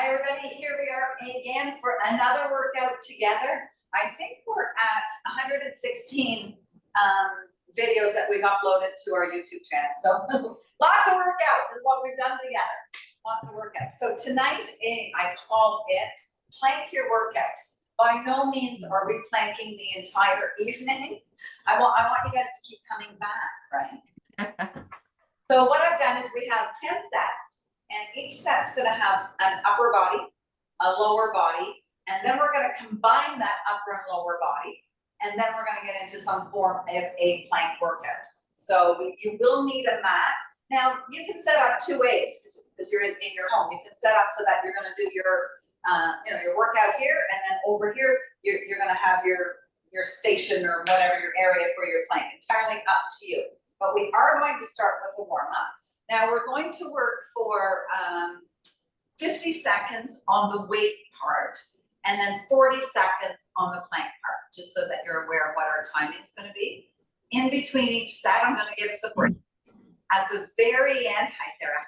Hi everybody, here we are again for another workout together. I think we're at 116 videos that we've uploaded to our YouTube channel. So lots of workouts is what we've done together. Lots of workouts. So tonight, I call it Plank Your Workout. By no means are we planking the entire evening. I want you guys to keep coming back, right? So what I've done is we have 10 sets. And each set's gonna have an upper body, a lower body, and then we're gonna combine that upper and lower body, and then we're gonna get into some form of a plank workout. So you will need a mat. Now, you can set up two ways, because you're in your home. You can set up so that you're gonna do your your workout here, and then over here, you're gonna have your station or whatever your area for your plank, entirely up to you. But we are going to start with a warm-up. Now we're going to work for 50 seconds on the weight part and then 40 seconds on the plank part, just so that you're aware of what our timing is going to be. In between each set, I'm going to give us a break. At the very end, hi Sarah,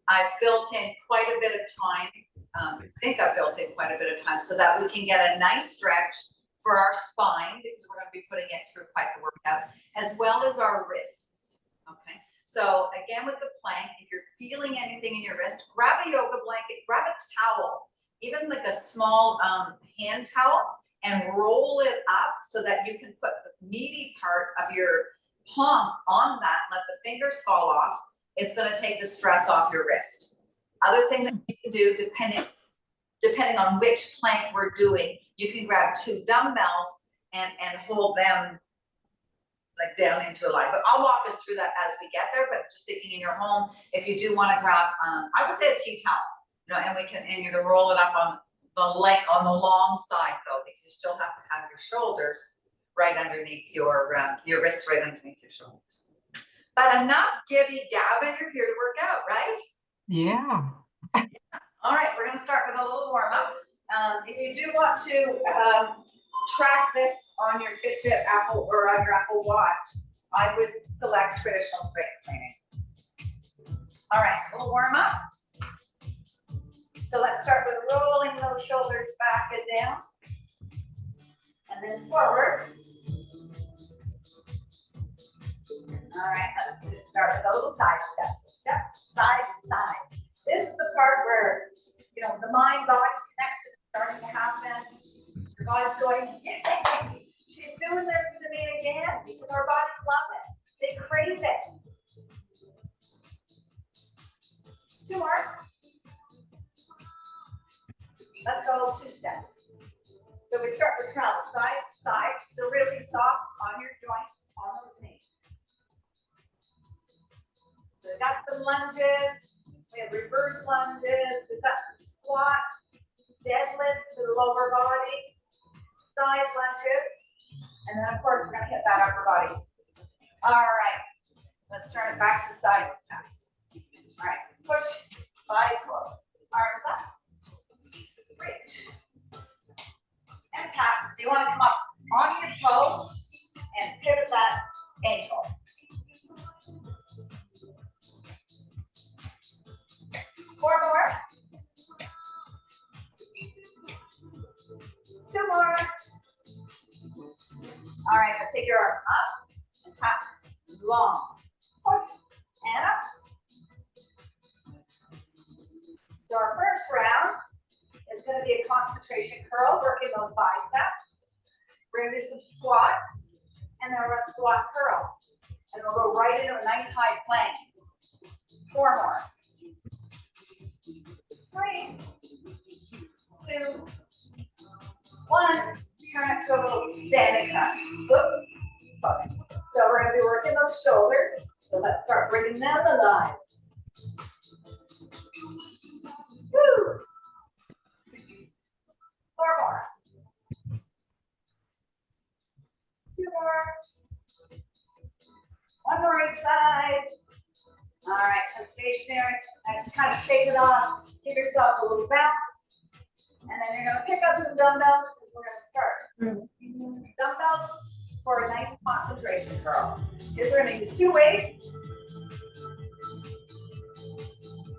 I've built in quite a bit of time. I think I've built in quite a bit of time so that we can get a nice stretch for our spine, because we're going to be putting it through quite the workout, as well as our wrists, okay? So again, with the plank, if you're feeling anything in your wrist, grab a yoga blanket, grab a towel, even like a small hand towel, and roll it up so that you can put the meaty part of your palm on that, let the fingers fall off. It's going to take the stress off your wrist. Other thing that you can do, depending on which plank we're doing, you can grab 2 dumbbells and hold them like down into a line. But I'll walk us through that as we get there. But just thinking in your home, if you do want to grab, I would say a tea towel, and you're gonna roll it up on the long side though, because you still have to have your shoulders right underneath your wrists, right underneath your shoulders. But enough gibby gabbing, you're here to work out, right? Yeah. All right, we're gonna start with a little warm up. If you do want to track this on your Fitbit Apple or on your Apple Watch, I would select traditional strength training. All right, we'll warm up. So let's start with rolling those shoulders back and down, and then forward. All right, let's just start with a little side step. So step side to side. This is the part where the mind-body connection is starting to happen. Your body's going, yeah, she's doing this to me again, because our bodies love it. They crave it. 2 more. Let's go 2 steps. So we start with travel, side to side, still really soft on your joint, on those knees. So we've got some lunges, we have reverse lunges, we've got some squats, deadlifts to the lower body, side lunges, and then of course we're going to hit that upper body. All right, let's turn it back to side steps. All right, push, body forward, arms up, reach, and tap. So you want to come up on your toes and pivot that ankle. Four more. 2 more. All right, now take your arm up and tap, long, push, and up. So our first round is going to be a concentration curl, working those biceps. We're going to do some squats, and then we're going to squat curl. And we'll go right into a nice high plank. 4 more. 3, 2, 1. Turn it to a little standing cut. Focus. So we're going to be working those shoulders. So let's start bringing them alive. Woo! 4 more. 2 more. 1 more each side. All right, so stationary. And just kind of shake it off. Give yourself a little bounce. And then you're going to pick up some dumbbells, because we're going to start. Dumbbells for a nice concentration curl. Is we're going to use 2 weights.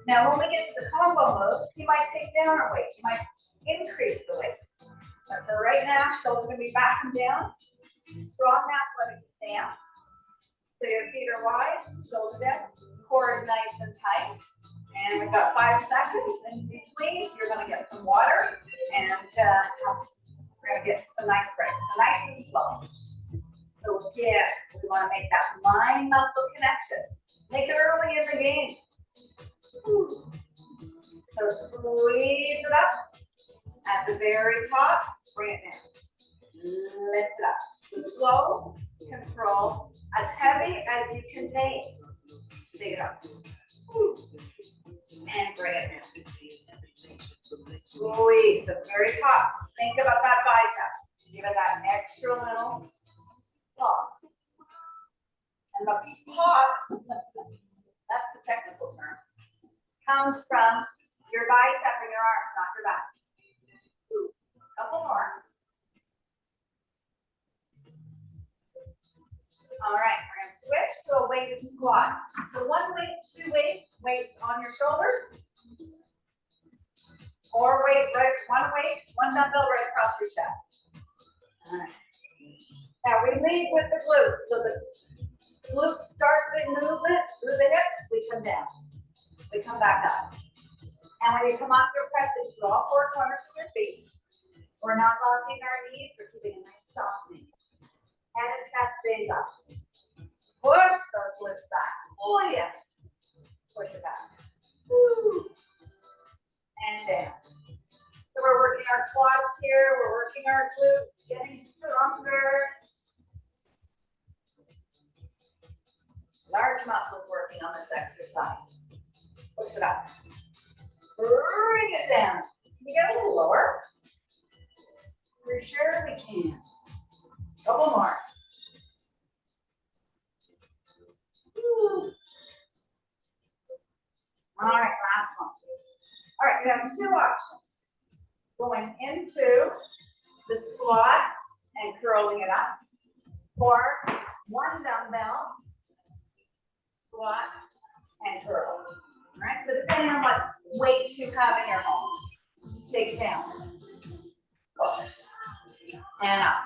Now, when we get to the combo moves, you might take down a weight, you might increase the weight. But for right now, shoulders gonna be back and down. Strong athletic stance. So your feet are wide, shoulder down, core is nice and tight. And we've got 5 seconds in between. You're gonna get some water and we're gonna get some nice breaks. So nice and slow. So again, we wanna make that mind muscle connection. Make it early in the game. So squeeze it up at the very top, bring it down. Lift it up. So slow, control, as heavy as you can take. Take it up. And bring it down. Squeeze the very top. Think about that bicep. Give it that extra little pop. And the pop, that's the technical term, comes from your bicep and your arms, not your back. Couple more. All right, we're gonna switch to a weighted squat. So 1 weight, 2 weights, weights on your shoulders. Or weight, right, 1 weight, 1 dumbbell right across your chest. All right. Now we lead with the glutes. So the glutes start the movement through the hips, we come down. We come back up. And when you come up, you're pressing through all 4 corners of your feet. We're not locking our knees, we're keeping a nice soft knee. Head and chest stays up. Push those lips back. Oh yes. Push it back. Woo. And down. So we're working our quads here, we're working our glutes, getting stronger. Large muscles working on this exercise. Push it up. Bring it down. Can you get a little lower? For sure we can. Couple more. Woo. All right, last one. All right, you have 2 options. Going into the squat and curling it up, or 1 dumbbell, squat and curl. All right, so depending on what weights you have in your home, take it down. And up.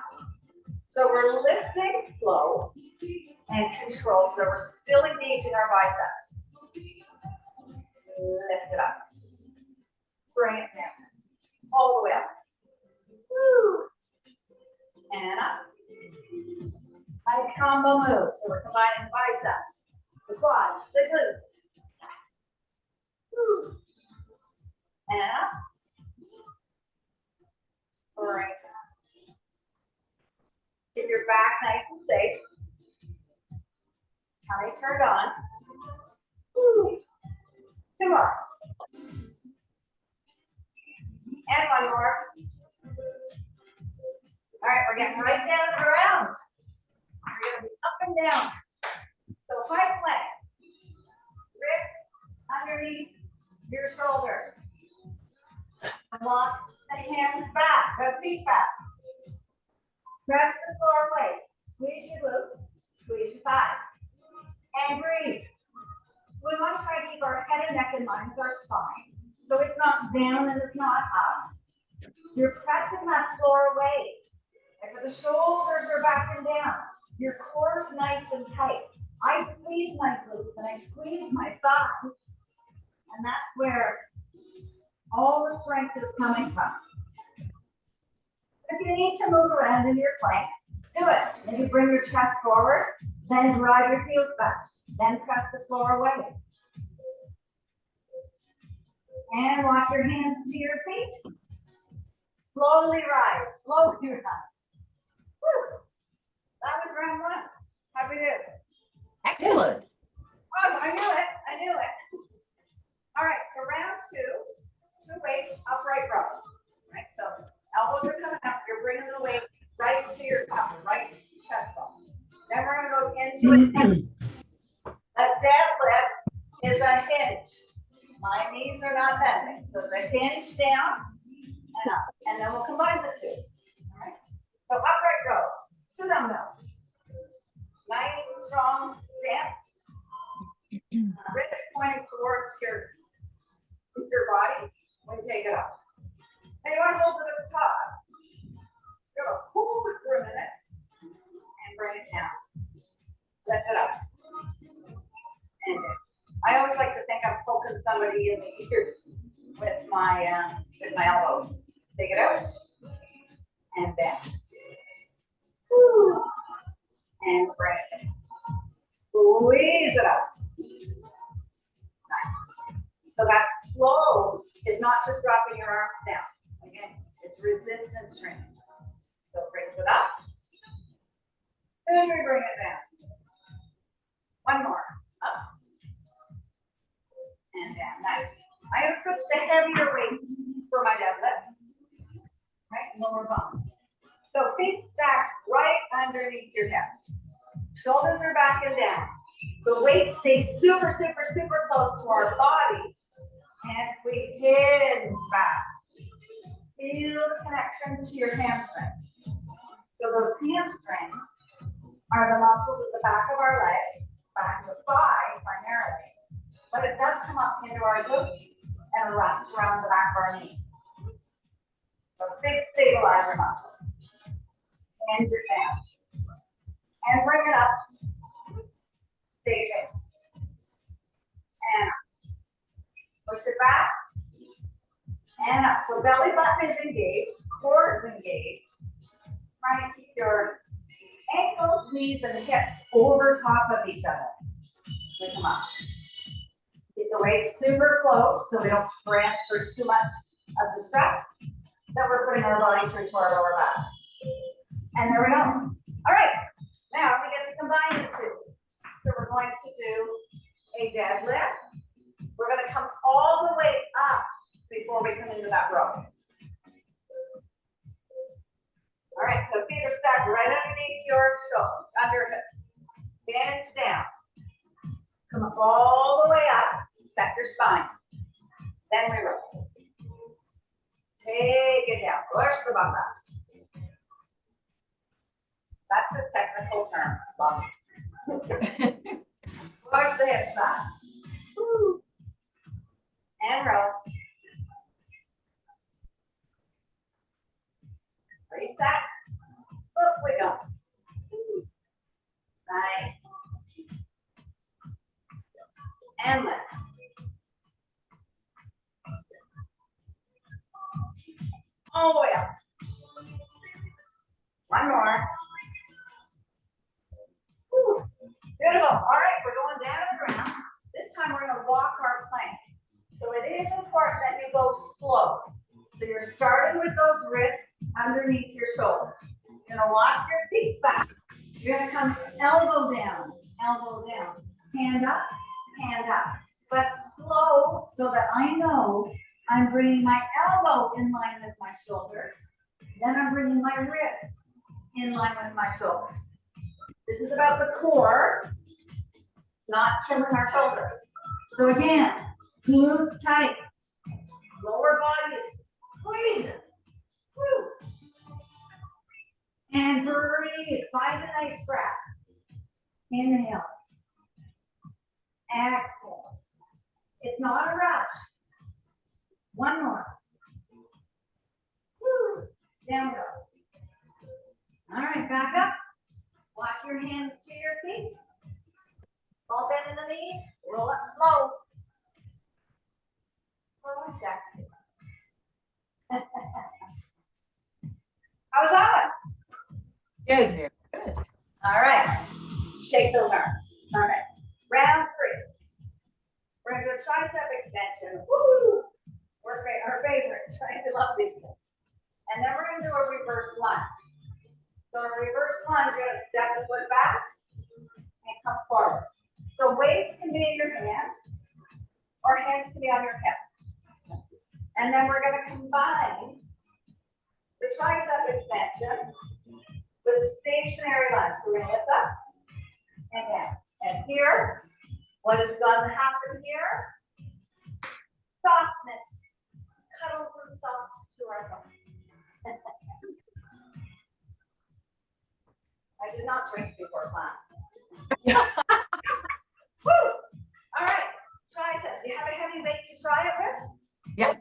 So we're lifting slow and control, so we're still engaging our biceps. Lift it up. Bring it down. All the way up. Woo. And up. Nice combo move. So we're combining the biceps, the quads, the glutes. Woo. And up. Bring it down. Keep your back nice and safe. Tummy turned on. Woo. 2 more. And 1 more. All right, we're getting right down and around. We're going to be up and down. So high plank. Wrists underneath your shoulders. Walk the hands back, the feet back. Press the floor away. Squeeze your glutes, squeeze your thighs. And breathe. So we want to try to keep our head and neck in line with our spine. So it's not down and it's not up. You're pressing that floor away. If the shoulders are back and down, your core is nice and tight. I squeeze my glutes and I squeeze my thighs. And that's where all the strength is coming from. If you need to move around in your plank, do it. Maybe bring your chest forward, then drive your heels back, then press the floor away. And walk your hands to your feet. Slowly rise, slowly rise. Woo. That was round 1. How'd we do? Excellent. Awesome, I knew it, I knew it. All right, so round 2, 2 weights, upright row. All right, so elbows are coming up, you're bringing the weight right to your top, right chest bone. Then we're gonna go into it. A deadlift is a hinge. My knees are not bending, so the hinge down and up, and then we'll combine the 2. All right, so upright row, 2 dumbbells. Nice and strong stance. Wrist pointing towards your can take it off. Now you want to hold it at the top. You're going to hold it for a minute and bring it down. Set it up. And I always like to think I'm poking somebody in the ears with my elbow. Take it out and bend. Woo. And bring it in. Squeeze it up. Nice. So that slow is not just dropping your arms down. Again, it's resistance training. So brings it up. And we bring it down. One more. Up. And down. Nice. I'm going to switch to heavier weights for my deadlift. Right? Lower bum. So feet stacked right underneath your hips. Shoulders are back and down. The weight stays super, super, super close to our body. And we hinge back. Feel the connection to your hamstrings. So those hamstrings are the muscles at the back of our leg, back of the thigh primarily. But it does come up into our glutes and wraps around the back of our knees. So big stabilizer muscles. Hands it down. And bring it up. Stay it. And up. Push it back. And up. So belly button is engaged. Core is engaged. Try to keep your ankles, knees, and hips over top of each other. Lift them up. Keep the weight super close so we don't transfer too much of the stress that we're putting our body through to our lower back. And there we go. All right. Now we get to combine the two. So we're going to do a deadlift. We're going to come all the way up before we come into that row. All right, so feet are stacked right underneath your shoulders, under hips. Hands down. Come up all the way up. Set your spine. Then we roll. Take it down. Push the bum up. That's a technical term. Push the hips back. Woo. And roll. Reset. Up we go. Nice. And lift. All the way up. One more. Whew. Beautiful. All right, we're going down to the ground. This time we're going to walk our plank. So it is important that you go slow. So you're starting with those wrists underneath your shoulders. You're going to walk your feet back. You're going to come elbow down, hand up, but slow so that I know I'm bringing my elbow in line with my shoulders. Then I'm bringing my wrist in line with my shoulders. This is about the core, not killing our shoulders. So again, glutes tight, lower body is squeezing. Woo. And breathe. Find a nice breath. Inhale. Exhale. It's not a rush. One more. Woo. Down go. All right, back up. Walk your hands to your feet. Ball bend in the knees. Roll up slow. Slow and sexy. How was that one? Good, very good. All right. Shake those arms. All right. Round 3. We're going to do a tricep extension. Woo! We're our favorites, right? We love these things. And then we're going to do a reverse lunge. So a reverse lunge, you're going to step the foot back and come forward. So weights can be in your hand or hands can be on your hip. And then we're going to combine the tricep extension with a stationary lunge. So we're going to lift up and down. And here, what is going to happen here? Softness. Cuddles and soft to our body. I did not drink before class. Woo! All right, triceps. Do you have a heavy weight to try it with? Yeah.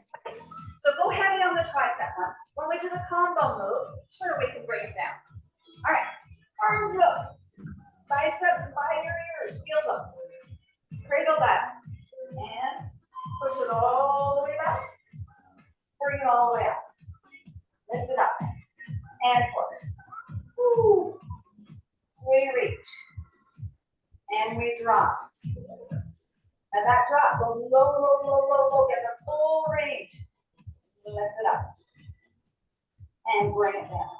do the combo move, sure, we can bring it down. All right, arms up, biceps by your ears, feel them. Cradle that, and push it all the way back. Bring it all the way up. Lift it up, and push. Woo. We reach, and we drop. And that drop goes low, low, low, low, low, get the full range. Lift it up, and bring it down.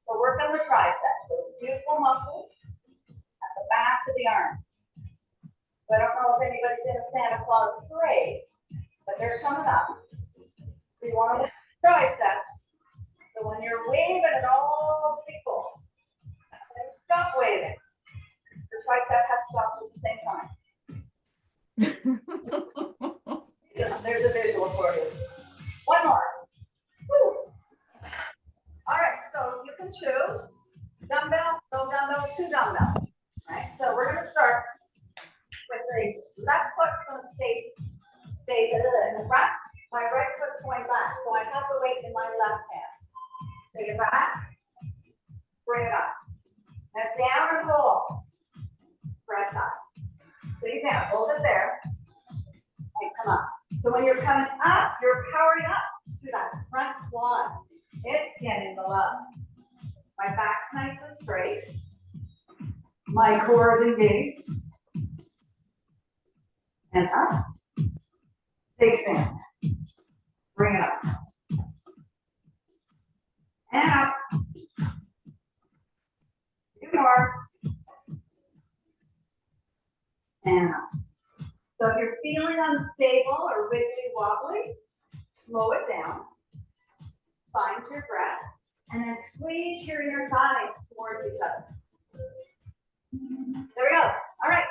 So work on the triceps, those beautiful muscles at the back of the arm. So I don't know if anybody's in a Santa Claus parade, but they're coming up. So you want to triceps. So when you're waving it all people, stop waving. The tricep has to stop at the same time. There's a visual for you. One more. Woo. All right, so you can choose dumbbell, no dumbbell, 2 dumbbells. Right, so we're going to start with the left foot's going to stay in the front. My right foot's going back, so I have the weight in my left hand. Take it back, bring it up. Now down and hold. Press up. Leave down, hold it there, and come up. So when you're coming up, you're powering up to that front quad. It's getting the love. My back's nice and straight. My core is engaged. And up. Take it down. Bring it up. And up. 2 more. And up. So if you're feeling unstable or wiggly wobbly, slow it down. Find your breath. And then squeeze your inner thighs towards each other. There we go. All right.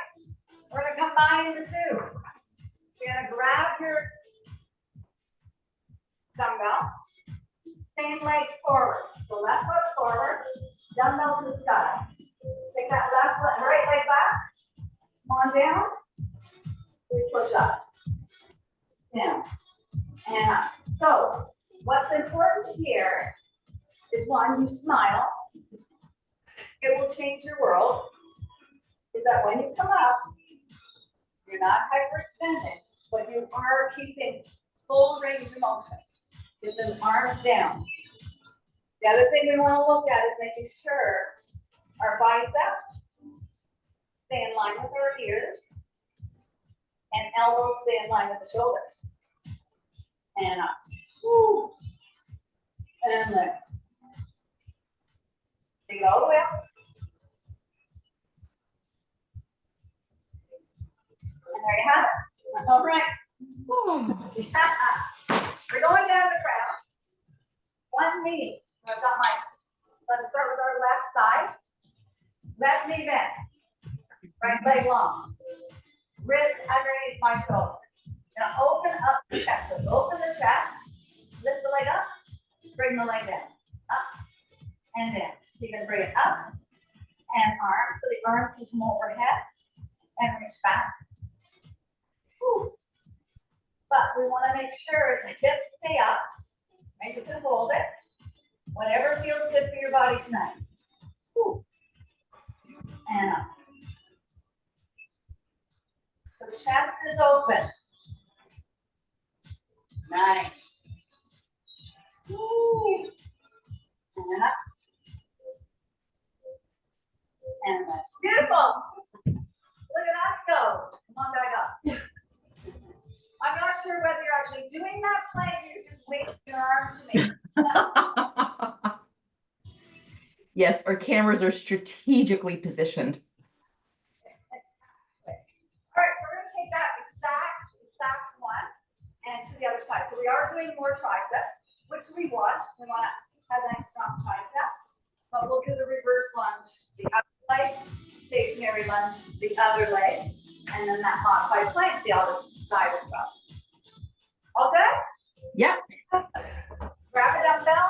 We're going to combine the 2. You're going to grab your dumbbell. Same legs forward. So left foot forward, dumbbell to the sky. Take that left leg, right leg back. Come on down. We push up. Down. And up. So what's important here is one, you smile. It will change your world. Is that when you come up, you're not hyperextending, but you are keeping full range of motion. Get the arms down. The other thing we want to look at is making sure our biceps stay in line with our ears and elbows stay in line with the shoulders. And up. Woo. And lift. Take it all the way up. And there you have it. All right. We're going down the ground. One knee. So I've got my, let's start with our left side. Left knee bent. Right leg long. Wrist underneath my shoulder. Now open up the chest. So open the chest. Lift the leg up. Bring the leg down. Up and down. So you're going to bring it up and arms. So the arms can come overhead and reach back. Whew. But we want to make sure the hips stay up. Right? You can hold it. Whatever feels good for your body tonight. Whew. And up. So the chest is open. Nice. Woo. And up. And up. Beautiful. Look at us go. Come on, back up. I'm not sure whether you're actually doing that play or you're just waving your arm to me. Yes, our cameras are strategically positioned. All right, so we're going to take that exact one and to the other side. So we are doing more triceps, which we want. We want to have a nice strong tricep, but we'll do the reverse lunge, the other leg, stationary lunge, the other leg, and then that modified plank, the other side as well. All good? Yep. Grab a dumbbell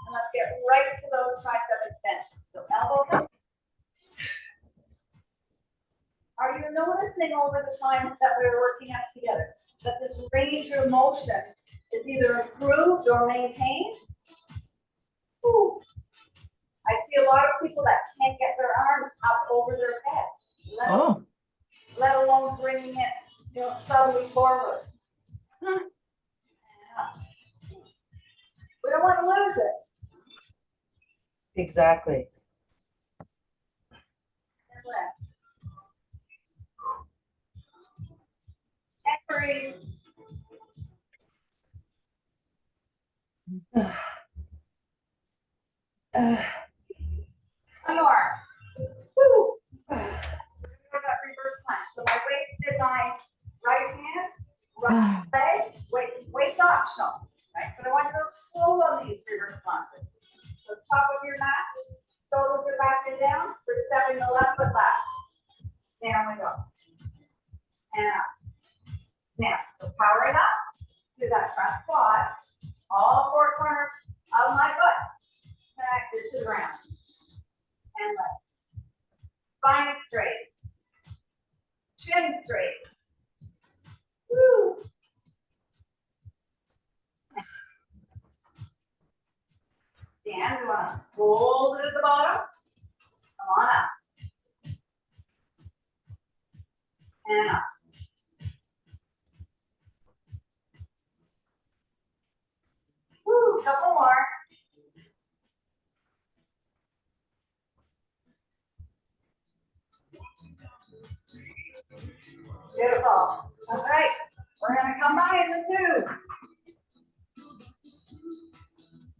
and let's get right to those tricep extensions. So elbow up. Are you noticing over the time that we're working out together that this range of motion is either improved or maintained? Whew. I see a lot of people that can't get their arms up over their head, Oh, let alone bringing it, subtly forward. Huh. Yeah. We don't want to lose it. Exactly. And breathe. One more. Woo. We're gonna go that reverse planche. So my weight's in my right hand, right leg. Weight's optional, right? But I want you to go slow on these reverse planches. So top of your mat, shoulders are back and down. We're stepping the left foot left. Down we go. And up. Now, so powering up to that front quad. All four corners of my foot connected to the ground. And left. Spine straight. Chin straight. Woo. Stand, we want to hold it at the bottom. Come on up. And up. Woo, couple more. Beautiful. All right, we're gonna combine the two.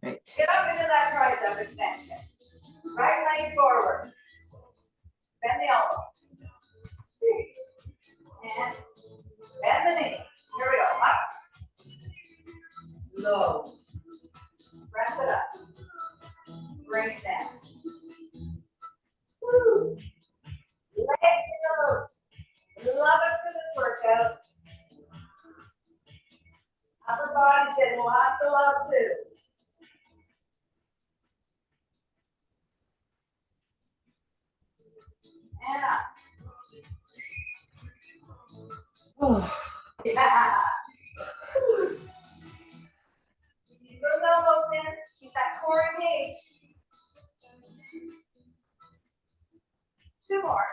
right. Get up into that tricep extension. Right leg forward. Bend the elbow. And bend the knee. Here we go. Up. Low. Press it up. Bring it down. Woo. Legs low. Love us for this workout. Upper body's getting lots of love too. And up. Oh, Yeah. Keep those elbows in. Keep that core engaged. Two more.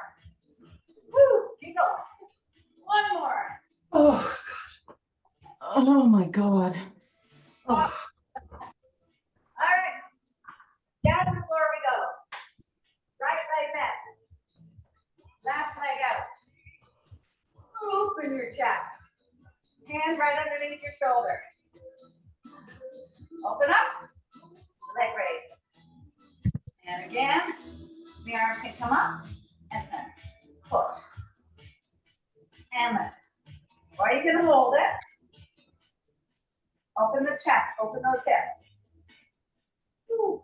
Woo. Keep going. One more. oh, Oh my God. oh. All right. Down to the floor we go. Right leg back. Left leg out. Open your chest. Hands right underneath your shoulder. Open up. Leg raise. And again, the arm can come up and then push. And lift. Or you can hold it. Open the chest. Open those hips. Woo.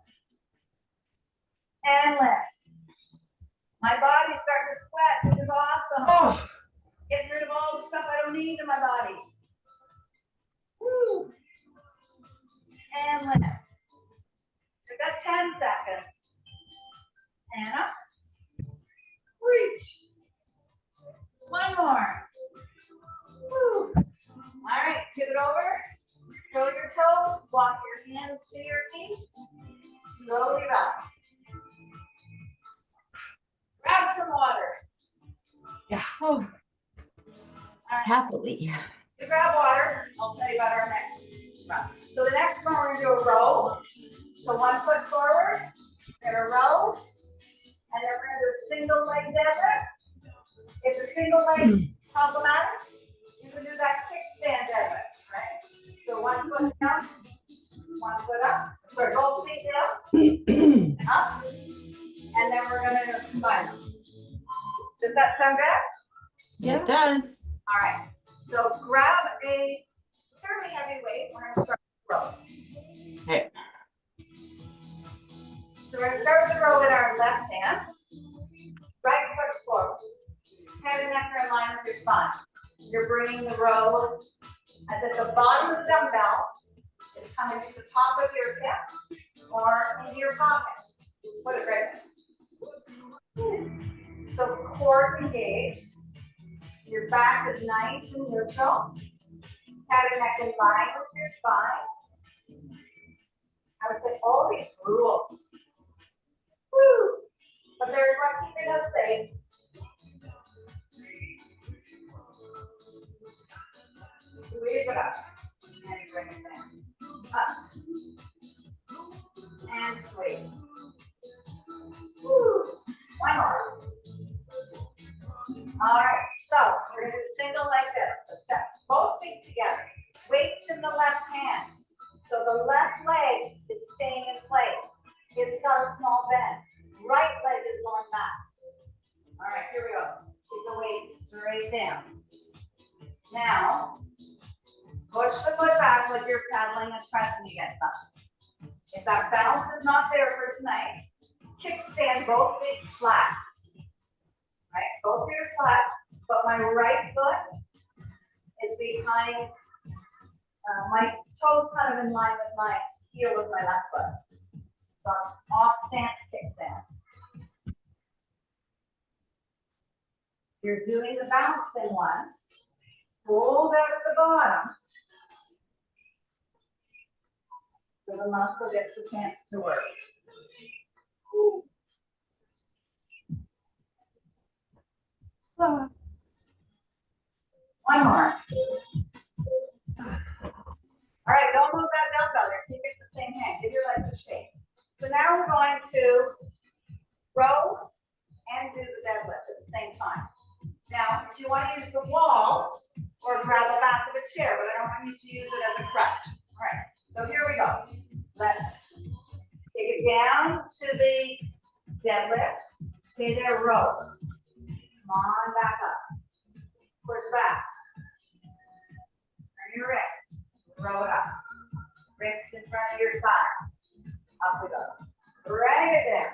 And lift. My body's starting to sweat, which is awesome. Oh. Getting rid of all the stuff I don't need in my body. Woo. And lift. We've got 10 seconds. And up. Reach. One more. Woo. All right, give it over. Curl your toes. Walk your hands to your feet. Slowly rise. Grab some water. Yeah. Oh, All right. happily. To grab water, I'll tell you about our next run. So the next one, we're gonna do a row. So 1 foot forward, then a row, and then we're gonna do a single leg deadlift. If the single leg problematic, you can do that kickstand deadlift, right? So 1 foot down, 1 foot up, sorry, both feet down, up, and then we're gonna combine them. Does that sound good? It does. All right, so grab a fairly heavy weight. We're gonna start with the row. Okay. So we're gonna start with the row in our left hand. Right foot forward. Head and neck are in line with your spine. You're bringing the row as if the bottom of the dumbbell is coming to the top of your hip or into your pocket. Put it right there. So core is engaged. Your back is nice and neutral. Head and neck in line with your spine. I would say all these rules. Woo! But they're what keeping us safe. Squeeze it up. And bring it down. Up. And squeeze. Woo! One more. All right, so we're gonna do single like this. So step both feet together. Weights in the left hand. So the left leg is staying in place. It's got a small bend. Right leg is going back. All right, here we go. Keep the weight straight down. Now, push the foot back like you're paddling and pressing against something. If that balance is not there for tonight, kickstand both feet flat. Right, both feet are flat, but my right foot is behind, my toes kind of in line with my heel with my left foot. So off stance kickstand. You're doing the bouncing one. Hold out at the bottom. So the muscle gets the chance to work. Ah. One more. All right, don't move that dumbbell there. Keep it the same hand. Give your legs a shake. So now we're going to row and do the deadlift at the same time. Now, if you want to use the wall or grab the back of a chair, but I don't want you to use it as a crutch. All right, so here we go. Let's take it down to the deadlift. Stay there, row. Come on, back up. Push back. Turn your wrist. Row it up. Wrist in front of your thigh. Up we go. Drag it down.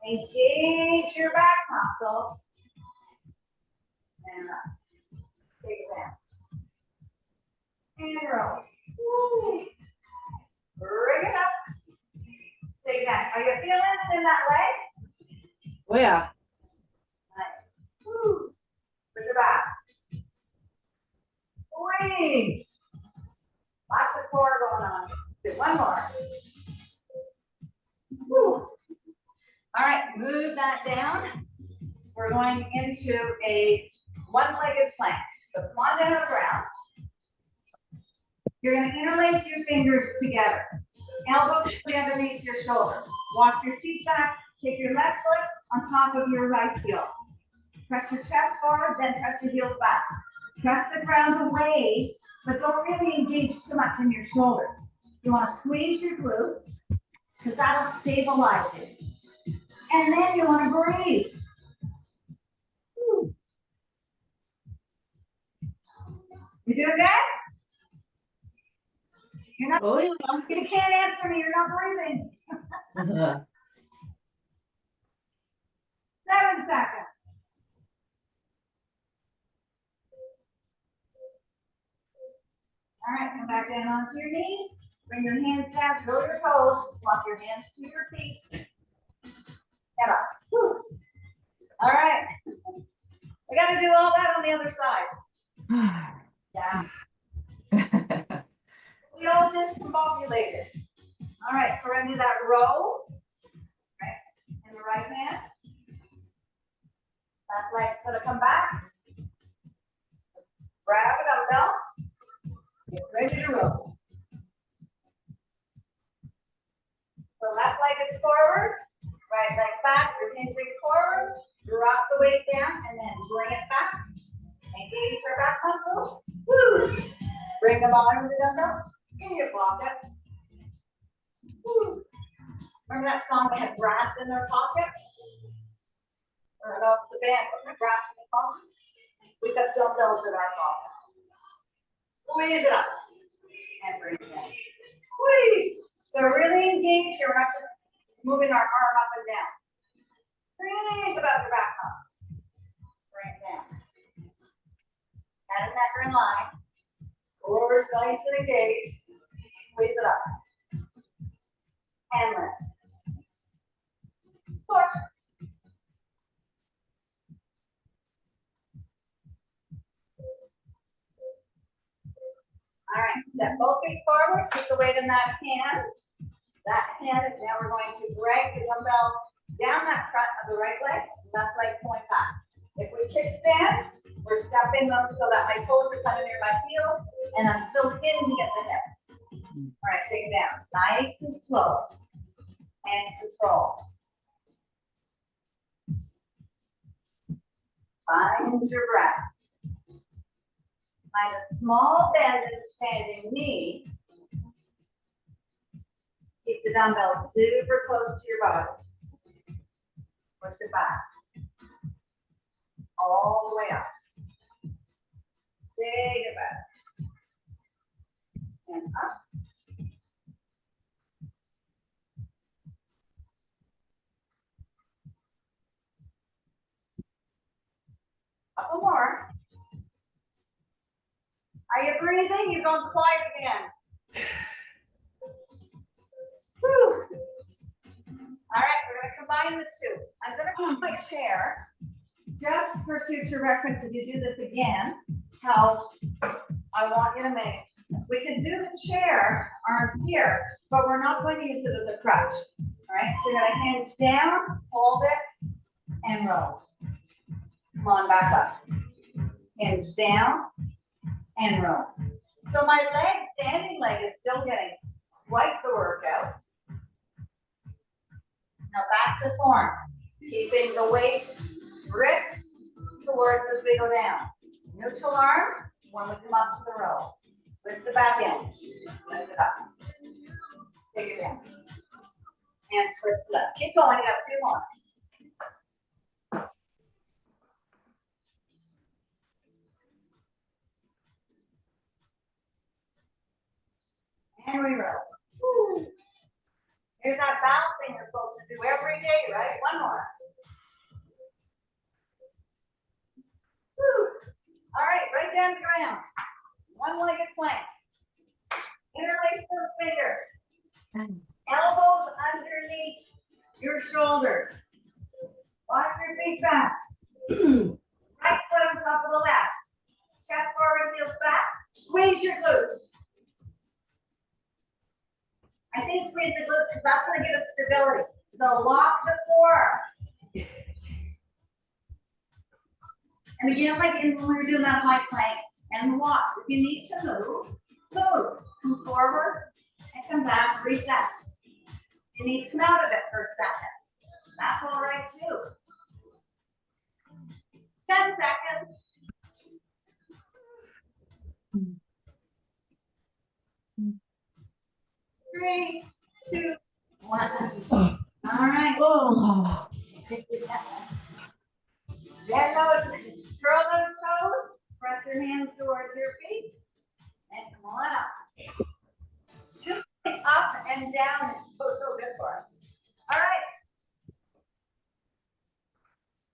Engage your back muscles. And up. Take it down. And roll. Woo. Bring it up. Stay down. Are you feeling it in that leg? Oh yeah. Nice. Woo. Push it back. Squeeze. Lots of core going on. Do one more. Woo. All right, move that down. We're going into a one-legged plank. So come on down to the ground. You're going to interlace your fingers together. Elbows underneath your shoulders. Walk your feet back. Take your left foot on top of your right heel. Press your chest forward, then press your heels back. Press the ground away, but don't really engage too much in your shoulders. You want to squeeze your glutes, because that'll stabilize it. And then you want to breathe. Woo. You doing good? You're not, Oh, yeah. you can't answer me, you're not breathing. 7 seconds. All right, come back down onto your knees. Bring your hands down, curl your toes, walk your hands to your feet. Get up. Whew. All right. We got to do all that on the other side. Yeah. We all discombobulated. All right, so we're going to do that row. Right, in the right hand. That leg's going to come back. Grab a dumbbell. Get ready to roll. The left leg is forward, right leg back, your hinging forward, drop the weight down, and then bring it back. Engage our back muscles. Woo! Bring the bottom of the dumbbell in your pocket. Woo! Remember that song that had brass in their pocket? Or no, it's a band, wasn't it? Brass in the pocket? We've got dumbbells in our pocket. Squeeze it up and bring it down. Squeeze. So really engage here. We're not just moving our arm up and down. Think about your back muscles. Bring it down. Head and neck are in line. Core is nice and engaged. Squeeze it up. And lift. Push. All right, step both feet forward, keep the weight in that hand. That hand, now we're going to drag the dumbbell down that front of the right leg, left leg going back. If we kickstand, we're stepping them so that my toes are kind of near my heels, and I'm still hinging at the hips. All right, take it down, nice and slow, and control. Find your breath. Find a small bend in the standing knee. Keep the dumbbell super close to your body. Push it back. All the way up. Take it back. And up. Couple more. Are you breathing? You're going quiet again. Whew. All right, we're going to combine the two. I'm going to put my chair, just for future reference, if you do this again, how I want you to make. We can do the chair, arms here, but we're not going to use it as a crutch. All right, so you're going to hinge down, hold it, and roll. Come on, back up. Hinge down and roll. So my leg, standing leg, is still getting quite the workout. Now back to form. Keeping the weight, wrist towards as we go down. Neutral arm when we come up to the row. Twist it back in. Lift it up. Take it down. And twist it up. Keep going. You got a few more. And we roll. Woo. Here's that bouncing you're supposed to do every day, right? One more. Woo. All right, right down to the ground. One-legged plank. Interlace those fingers. Elbows underneath your shoulders. Walk your feet back. Right foot on top of the left. Chest forward, heels back. Squeeze your glutes. I say squeeze the glutes because that's going to give us stability. So lock the core. And again, like when we were doing that high plank and walks, if you need to move, move. Come forward and come back, reset. You need to come out of it for a second. That's all right too. 10 seconds. Three, two, one. All right. Oh. Get those, curl those toes, press your hands towards your feet, and come on up. Just up and down is so good for us. All right.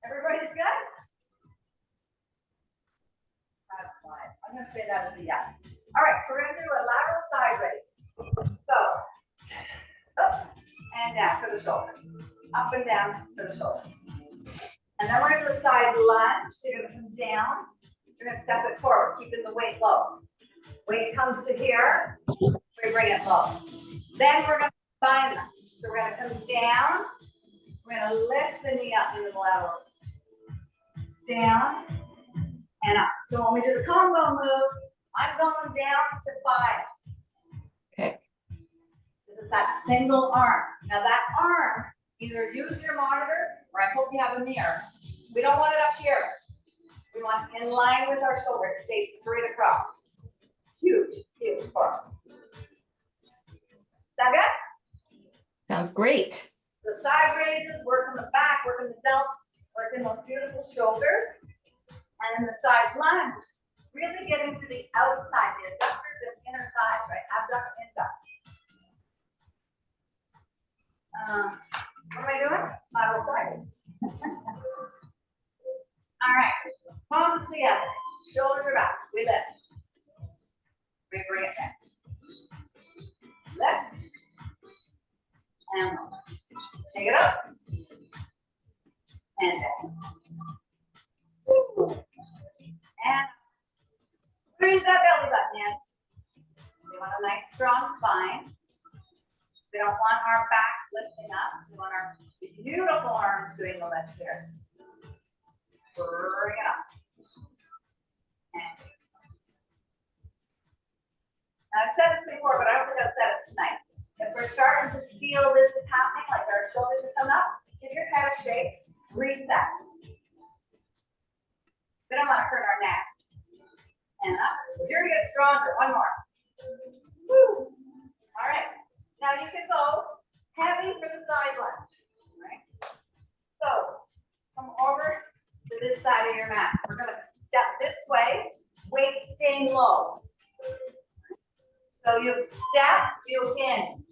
Everybody's good? I'm going to say that as a yes. All right, so we're going to do a lateral side raise. So, up and down for the shoulders. Up and down for the shoulders. And then we're going to do a side lunge. So you're going to come down. You're going to step it forward, keeping the weight low. Weight comes to here. We bring it low. Then we're going to combine them. So we're going to come down. We're going to lift the knee up into the lateral. Down and up. So when we do the combo move, I'm going down to fives. Okay. This is that single arm. Now that arm, either use your monitor or I hope you have a mirror. We don't want it up here. We want it in line with our shoulder. Stay straight across. Huge, huge for us. Is that good? Sounds great. The side raises, work on the back, work on the delts, work in those beautiful shoulders. And then the side lunge, really get into the outside, the adductors and inner thighs, right? Abduct, induct. What am I doing? Lateral side. All right, palms together, shoulders are back, we lift. We bring it down. Lift. And take it up. And down. And squeeze that belly button in. We want a nice strong spine. We don't want our back lifting us. We want our beautiful arms doing the lift here. Bring it up. And I've said this before, but I don't think I've said it tonight. If we're starting to feel this is happening, like our shoulders are coming up, give your head a shake, reset. We don't want to hurt our necks. And up. Here to get stronger. One more. Woo. All right. Now you can go heavy for the side lunge. All right. So come over to this side of your mat. We're going to step this way, weight staying low. So you step, you hinge.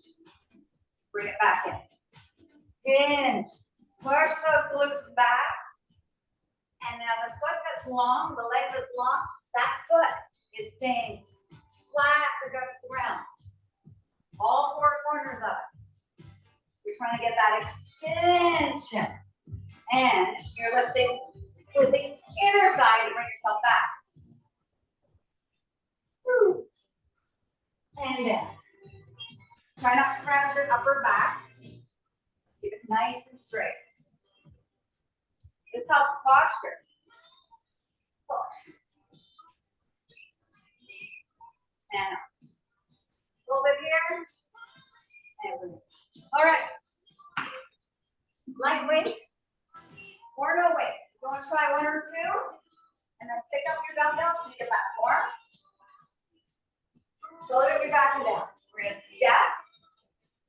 Bring it back in. Hinge. Push those glutes back. And now the foot that's long, the leg that's long, that foot is staying flat against the ground. All four corners of it. You're trying to get that extension. And you're lifting with the inner side to bring yourself back. Woo. And in. Try not to round your upper back. Keep it nice and straight. This helps posture. Push. And up. A little bit here. And release. All right. Lightweight or no weight. You want to try one or two, and then pick up your dumbbells so you get that form. Slowly your back down. We're going to step.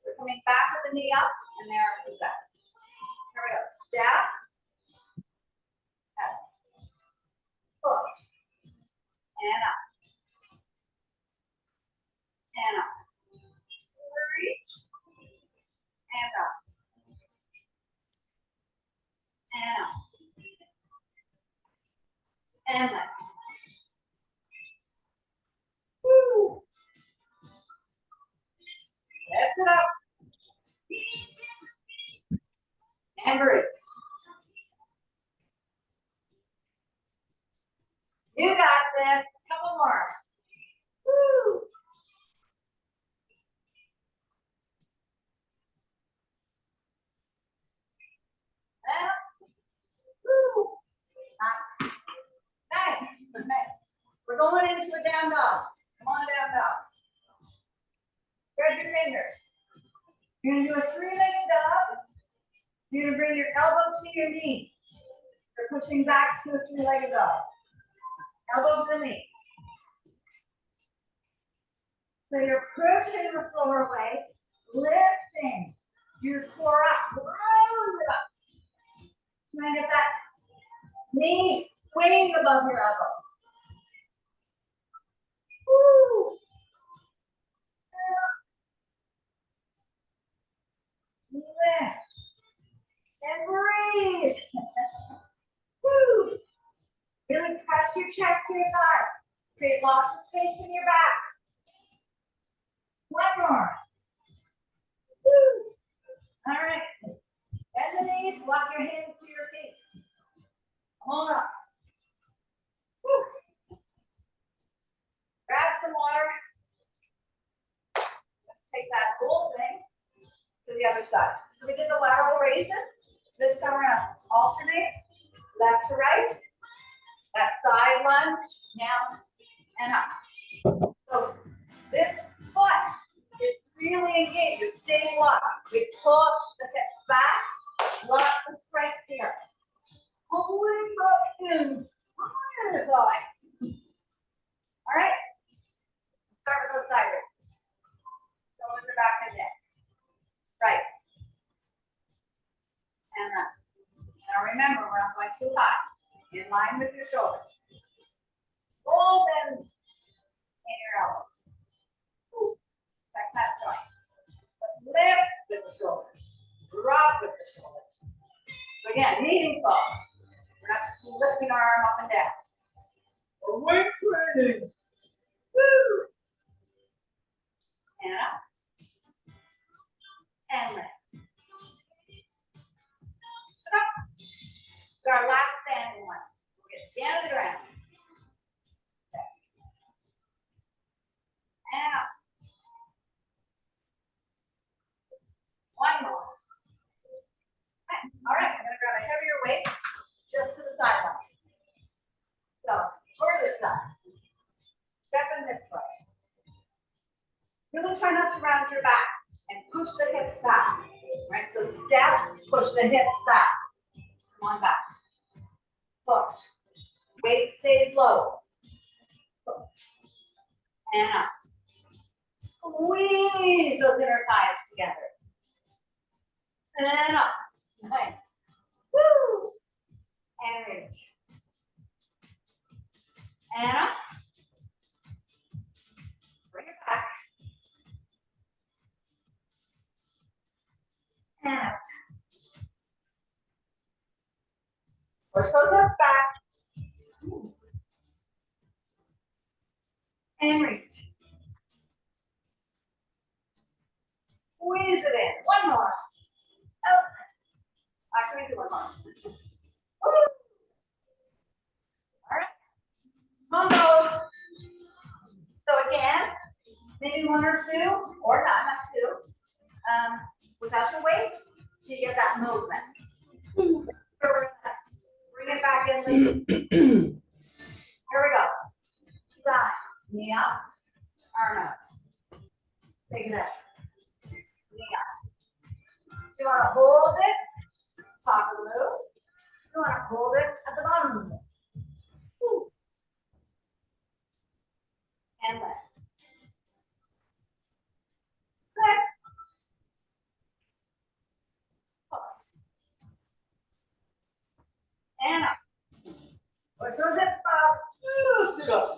We're coming back with the knee up, and there it is. Here we go. Step. Push. And up. And up. Reach. And up. And up. And lift. Woo. Lift it up. And breathe. You got this. Couple more. Woo. And up. Woo. Awesome. Nice. Okay. We're going into a down dog. Come on, down dog. Spread your fingers. You're going to do a three-legged dog. You're going to bring your elbow to your knee. You're pushing back to a three-legged dog. Elbow to the knee. So you're pushing the floor away, lifting your core up, round it up. Trying to get that knee way above your elbow. Woo. Lift. And breathe. Woo. Really press your chest to your thigh. Create lots of space in your back. One more. Woo. All right. Bend the knees, walk your hands to your feet. Hold up. Woo. Grab some water. Take that whole thing to the other side. So we did the lateral raises. This time around, alternate, left to right. That side lunge, down and up. So this foot is really engaged. It's staying locked. We push the hips back. Lots of strength here. Pulling up in. Higher thigh. All right. Let's start with those side raises. Shoulders are back and neck. Right. And up. Now remember, we're not going too high. In line with your shoulders. Roll them in your elbows. Check that joint. Lift with the shoulders. Drop with the shoulders. So again, meaningful. We're not just lifting our arm up and down. We're weight training. Woo! And up. And lift. Up. So our last standing one. We'll get down to the ground. And up. Really try not to round your back and push the hips back. Right, so step, push the hips back. Come on back. Push. Weight stays low. Push. And up. Squeeze those inner thighs together. And up. Nice. Woo! And reach. And up. Bring it back. And out. Push those hips back. And reach. Squeeze it in. One more. Out. Actually, do one more. Woo! All right. Combos. So again, maybe one or two, or not two, without the weight, to get that movement. Bring it back in. Here we go. Side, knee up, arm up. Take it out. Knee up. You want to hold it, top of the move. You want to hold it at the bottom of the move. Woo. And lift. Good. And up. Push those hips up. Lift it up.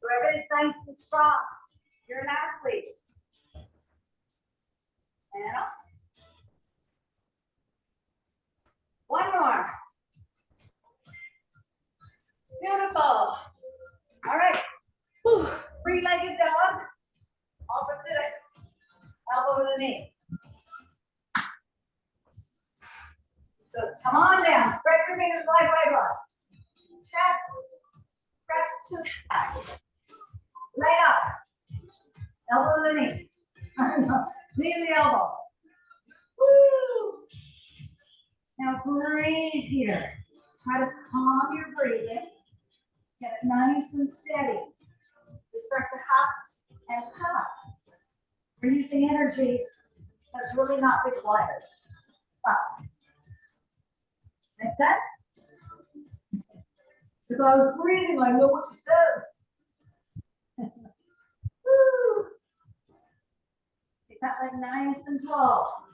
So everything's nice and strong. You're an athlete. And up. One more. Beautiful. All right. Three-legged dog. Opposite elbow to the knee. So come on down. Spread your fingers wide, wide, wide. Chest. Press to the side. Leg up. Elbow to the knee. Knee to the elbow. Woo. Now breathe here. Try to calm your breathing. Get it nice and steady. You start to hop and puff. Releasing energy that's really not required. Up. Make sense? If I was breathing, I know what you said. Woo. Get that leg nice and tall.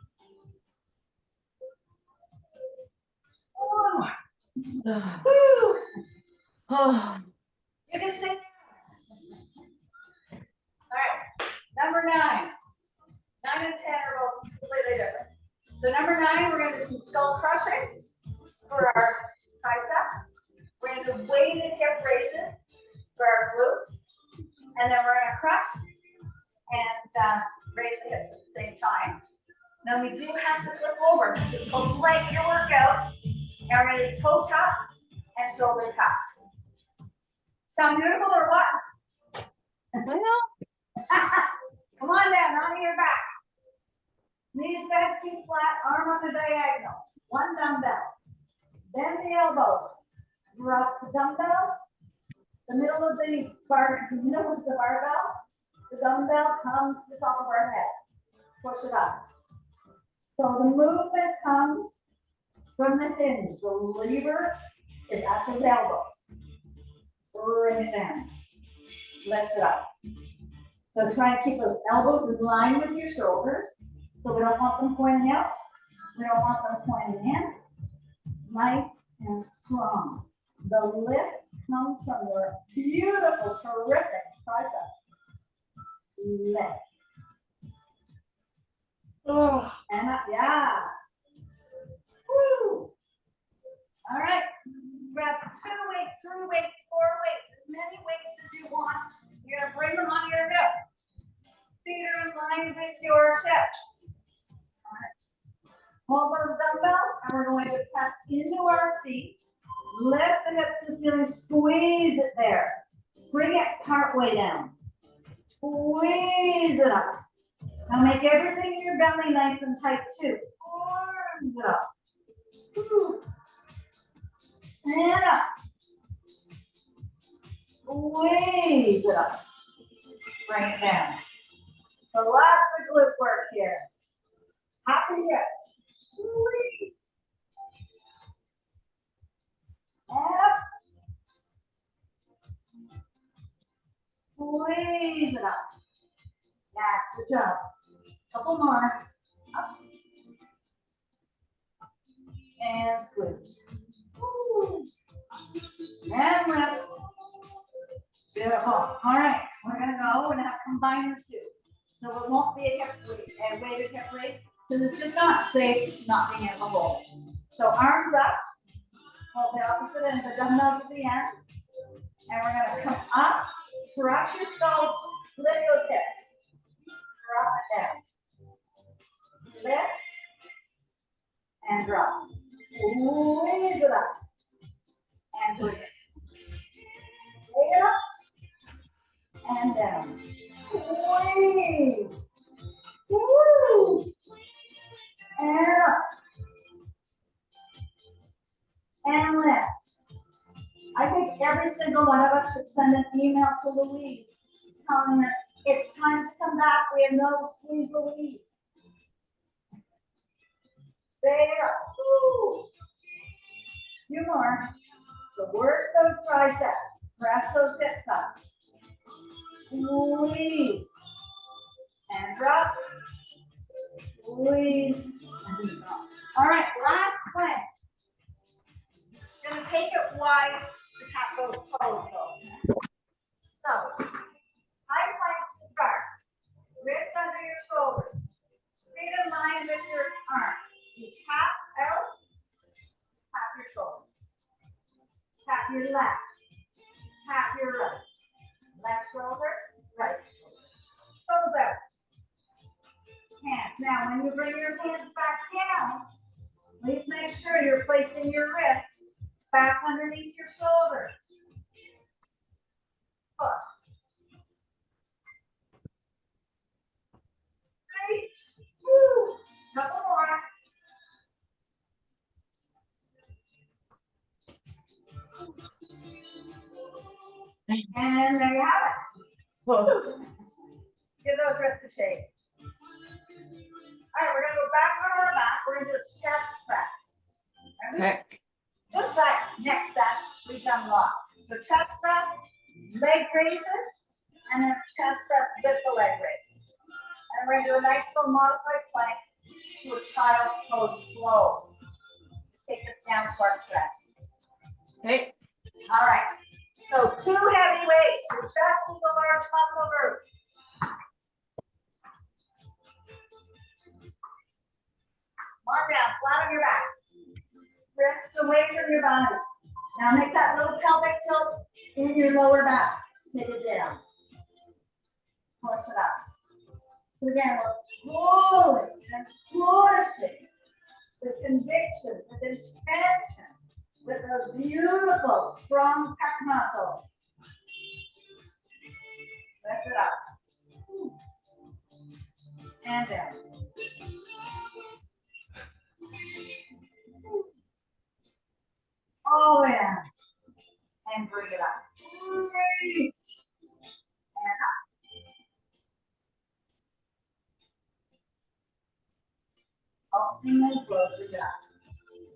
Oh. Woo. Oh, You can sit. All right, number 9. 9 and 10 are both completely different. So number 9, we're going to do some skull crushing for our tricep. We're going to do weighted hip raises for our glutes. And then we're going to crush and raise the hips at the same time. Now we do have to flip over. This is called blanket your workout. And we're going to do toe taps and shoulder taps. Sound beautiful or what? well, Come on down, onto your back. Knees bent, feet flat, arm on the diagonal. One dumbbell. Bend the elbows. Drop the dumbbell. The middle of the barbell. The dumbbell comes to the top of our head. Push it up. So the movement comes from the hinge. The lever is at the elbows. Bring it down. Lift it up. So try and keep those elbows in line with your shoulders. So we don't want them pointing out. We don't want them pointing in. Nice and strong. The lift comes from your beautiful, terrific triceps. Lift. Oh, and up, yeah. Woo. All right. Grab 2 weights, 3 weights, 4 weights, as many weights as you want. You're gonna bring them on your hip. Feet are in line with your hips. All right. Hold those dumbbells, and we're going to press into our feet. Lift the hips to the ceiling, squeeze it there. Bring it part way down. Squeeze it up. Now make everything in your belly nice and tight too. Arms it up. And up. Squeeze it up. Bring it down. So lots of glute work here. Happy hips. Squeeze. Up. Squeeze it up. Yes, good job. Couple more. Up. And squeeze. Woo. And lift. Beautiful. All right, we're gonna go. We're gonna have to combine the two. So it won't be a hip raise, a weighted hip raise, because it's just not safe not being able to hold. So arms up, hold the opposite end of the dumbbells at the end, and we're gonna come up, brush your skull, lift those hips, drop it down, lift, and drop. Squeeze it up, and breathe. Take it up, and down. Squeeze. Woo. And up. And lift. I think every single one of us should send an email to Louise telling her it's time to come back. We have no squeeze Louise. There. Woo. Few more. So work those triceps. Press those hips up. Squeeze. And drop. Squeeze. And drop. All right, last plank. Gonna take it wide to tap those toes though. So, high plank to start. Wrist under your shoulders. Feet in line with your arms. You tap out, tap your shoulders. Tap your left. Tap your right. Left shoulder, right shoulder. Toes out. Hands. Now, when you bring your hands back down, please make sure you're placing your wrist back underneath your shoulder. Push. Reach. Woo. Couple more. And there you have it. Oh, Give those wrists a shake. All right, we're gonna go back on our back. We're gonna do a chest press. Ready? okay. Just like next set, we've done lots. So chest press, leg raises, and then chest press with the leg raise. And we're gonna do a nice little modified plank to a child's pose flow. Take us down to our stretch. Okay. All right. So 2 heavy weights. Your chest is a large muscle group. Arm down, flat on your back. Wrists away from your body. Now make that little pelvic tilt in your lower back. Take it down. Push it up. So again, we're pulling and pushing with conviction, with intention, with those beautiful, strong pec muscles. Lift it up. And down. Oh, yeah. And bring it up. Reach. And up. Open and close it up.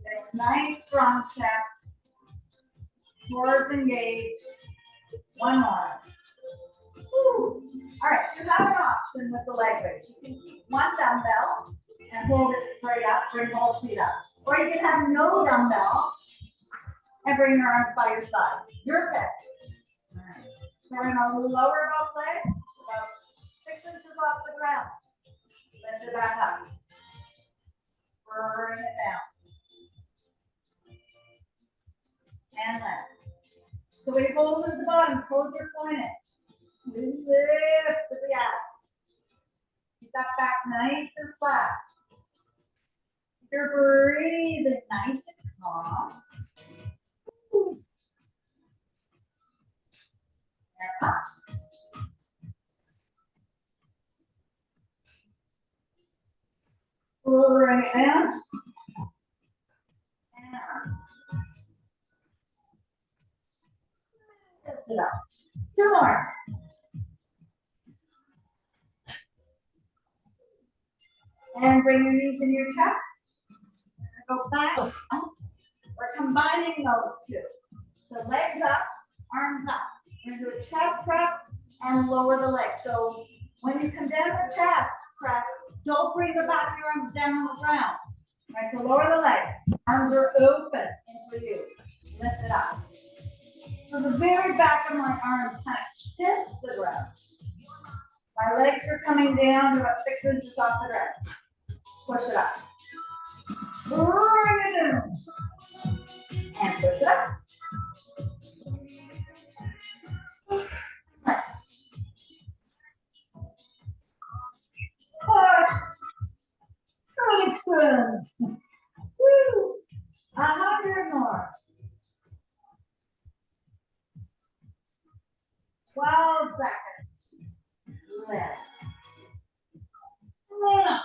Get a nice strong chest. Core engaged. One more. Woo. All right, so you have an option with the leg raise. You can keep one dumbbell and hold it straight up, bring both feet up. Or you can have no dumbbell and bring your arms by your side. Your pick. All right. So we're gonna lower both legs about 6 inches off the ground. Lift it back up. Bring it down. And lift. So we hold at the bottom, toes are pointed. We lift with the abs. Keep that back nice and flat. You're breathing nice and calm. And up. Bring it down. And up. Lift it up. Two more. And bring your knees in your chest. Go back. We're combining those two. So legs up, arms up. We're gonna do a chest press and lower the legs. So when you come down the chest press, don't bring the back of your arms down on the ground. Right, so lower the legs. Arms are open into you. Lift it up. So the very back of my arms kind of kiss the ground. My legs are coming down to about 6 inches off the ground. Push it up. Bring it down. And push it up. Push. Extend. Woo. 100 more. 12 seconds. Lift. Lift.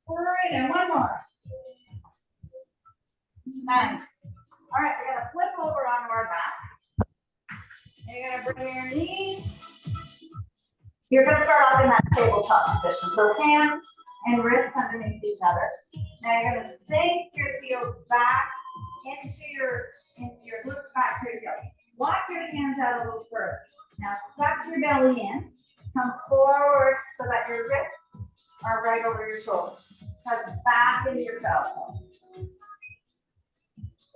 Great, and one more. Nice. All right, we're gonna flip over onto our back. And you're gonna bring your knees. You're gonna start off in that tabletop position. So hands and wrists underneath each other. Now you're gonna sink your heels back into your glutes back to your heel. Walk your hands out a little further. Now suck your belly in. Come forward so that your wrists are right over your shoulders. Tuck back into your pelvis.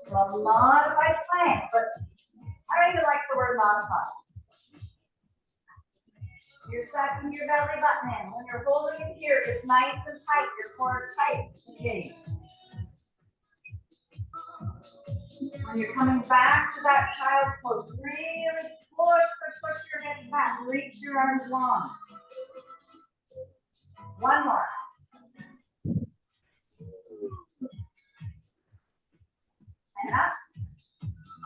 So a modified plank, but I don't even like the word modified. You're sucking your belly button in. When you're holding it here, it's nice and tight. Your core is tight. Engage. When you're coming back to that child's pose, really push your hips back. Reach your arms long. One more. And up.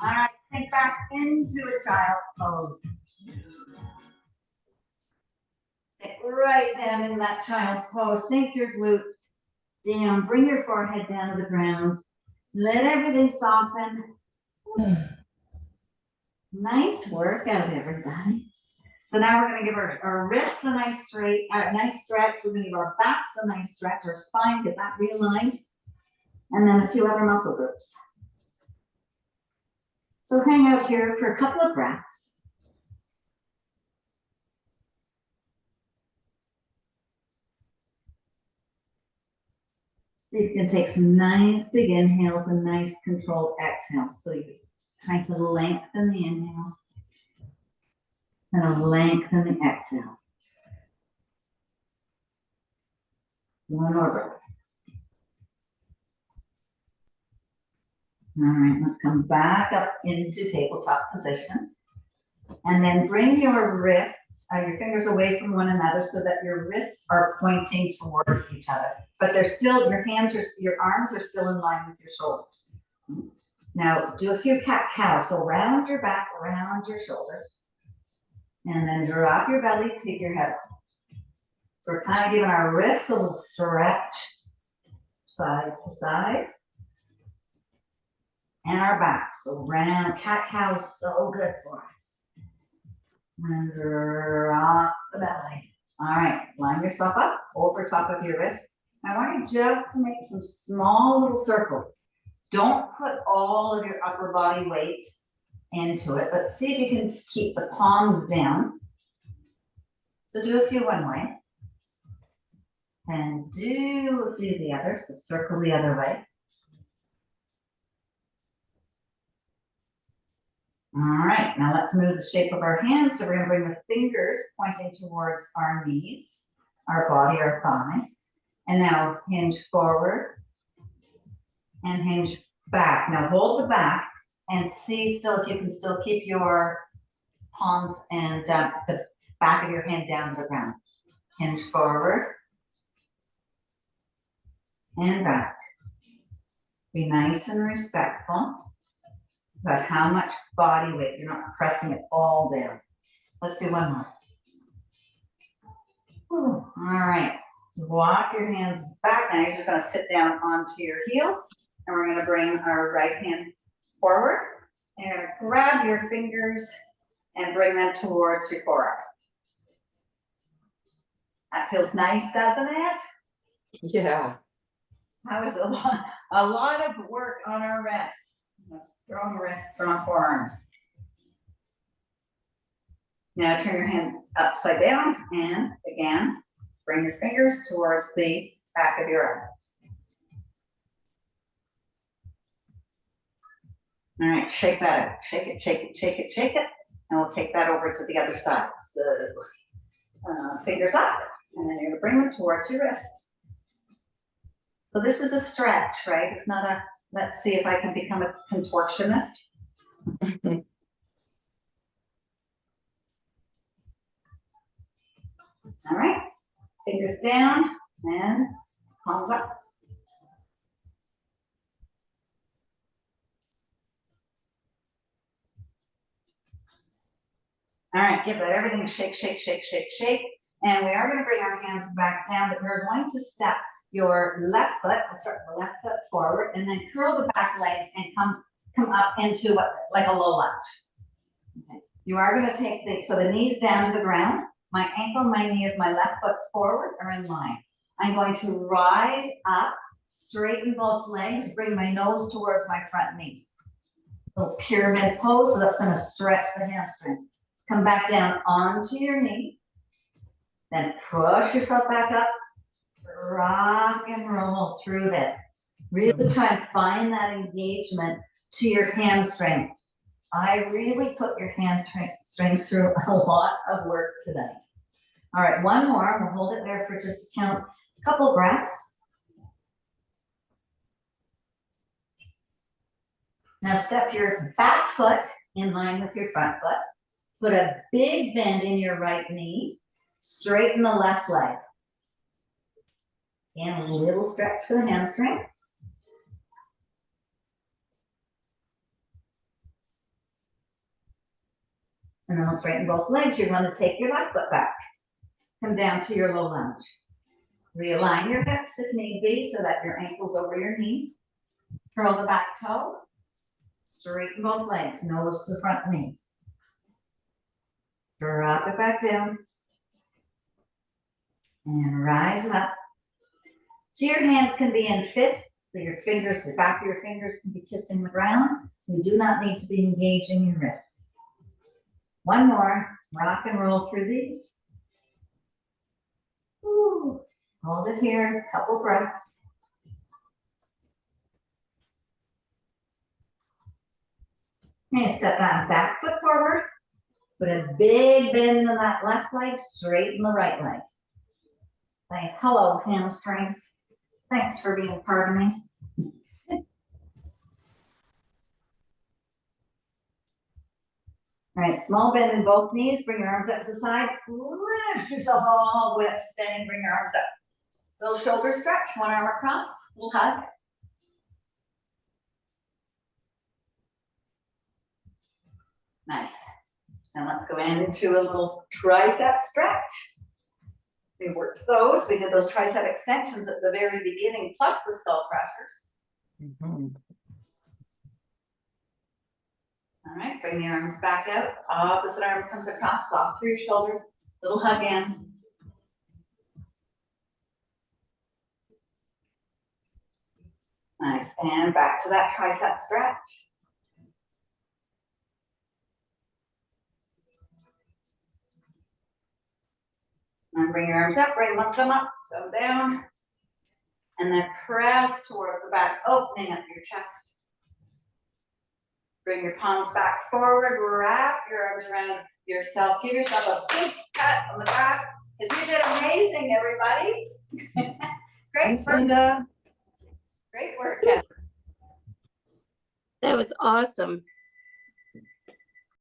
All right, sink back into a child's pose. Sit right down in that child's pose. Sink your glutes down. Bring your forehead down to the ground. Let everything soften. Nice workout, everybody. So now we're going to give our wrists a nice stretch. We're going to give our backs a nice stretch. Our spine, get that realigned. And then a few other muscle groups. So hang out here for a couple of breaths. You can take some nice big inhales and nice controlled exhales. So you're trying to lengthen the inhale and lengthen the exhale. One more breath. All right, let's come back up into tabletop position. And then bring your wrists, your fingers away from one another so that your wrists are pointing towards each other. But they're still, your arms are still in line with your shoulders. Now, do a few cat-cow. So round your back, around your shoulders. And then drop your belly, take your head up. So we're kind of giving our wrists a little stretch, side to side. And our back, so round, cat-cow is so good for us. And drop the belly. All right, line yourself up over top of your wrist. I want you just to make some small little circles. Don't put all of your upper body weight into it, but see if you can keep the palms down. So do a few one way. And do a few the other, so circle the other way. All right, now let's move the shape of our hands. So we're going to bring the fingers pointing towards our knees, our body, our thighs. And now hinge forward and hinge back. Now hold the back and see still if you can still keep your palms and the back of your hand down to the ground. Hinge forward and back. Be nice and respectful about how much body weight. You're not pressing it all down. Let's do one more. All right. Walk your hands back. Now you're just going to sit down onto your heels. And we're going to bring our right hand forward And you're gonna grab your fingers and bring them towards your forearm. That feels nice, doesn't it? Yeah. That was a lot of work on our wrists. Strong wrists, strong forearms. Now turn your hand upside down and again, bring your fingers towards the back of your arm. All right, shake that out. Shake it, shake it, shake it, shake it. And we'll take that over to the other side. So fingers up, and then you're gonna bring them towards your wrist. So this is a stretch, right? It's not a, let's see if I can become a contortionist. All right, fingers down and palms up. All right, give that everything a shake, shake, shake, shake, shake. And we are going to bring our hands back down, but we're going to step your left foot, let's start the left foot forward, and then curl the back legs and come up into what, like a low lunge. Okay. You are going to take so the knees down to the ground. My ankle, my knee of my left foot forward are in line. I'm going to rise up, straighten both legs, bring my nose towards my front knee. Little pyramid pose, so that's going to stretch the hamstring. Come back down onto your knee, then push yourself back up, rock and roll through this. Really try and find that engagement to your hamstring. I really put your hamstrings through a lot of work today. All right, one more. We'll hold it there for just a couple breaths. Now step your back foot in line with your front foot. Put a big bend in your right knee. Straighten the left leg. And a little stretch for the hamstring. And then we'll straighten both legs. You're going to take your left foot back. Come down to your low lunge. Realign your hips if need be so that your ankle's over your knee. Curl the back toe. Straighten both legs, nose to front knee. Drop it back down. And rise up. So your hands can be in fists. So your fingers, the back of your fingers can be kissing the ground. You do not need to be engaging your wrists. One more. Rock and roll through these. Ooh. Hold it here. Couple breaths. Okay, step that back foot forward. Put a big bend in that left leg, straighten the right leg. Say, hello, hamstrings. Thanks for being part of me. All right, small bend in both knees. Bring your arms up to the side. Lift yourself all the way up to standing. Bring your arms up. Little shoulder stretch, one arm across, little hug. Nice. Now let's go into a little tricep stretch. We worked those. We did those tricep extensions at the very beginning, plus the skull crushers. All right, bring the arms back out. Opposite arm comes across, soft through your shoulders. Little hug in. Nice, and back to that tricep stretch. And bring your arms up, bring them up, go down. And then press towards the back, opening up your chest. Bring your palms back forward, wrap your arms around yourself. Give yourself a big pat on the back, because you did amazing, everybody. Great Thanks, work. Linda. Great work, Catherine. That was awesome.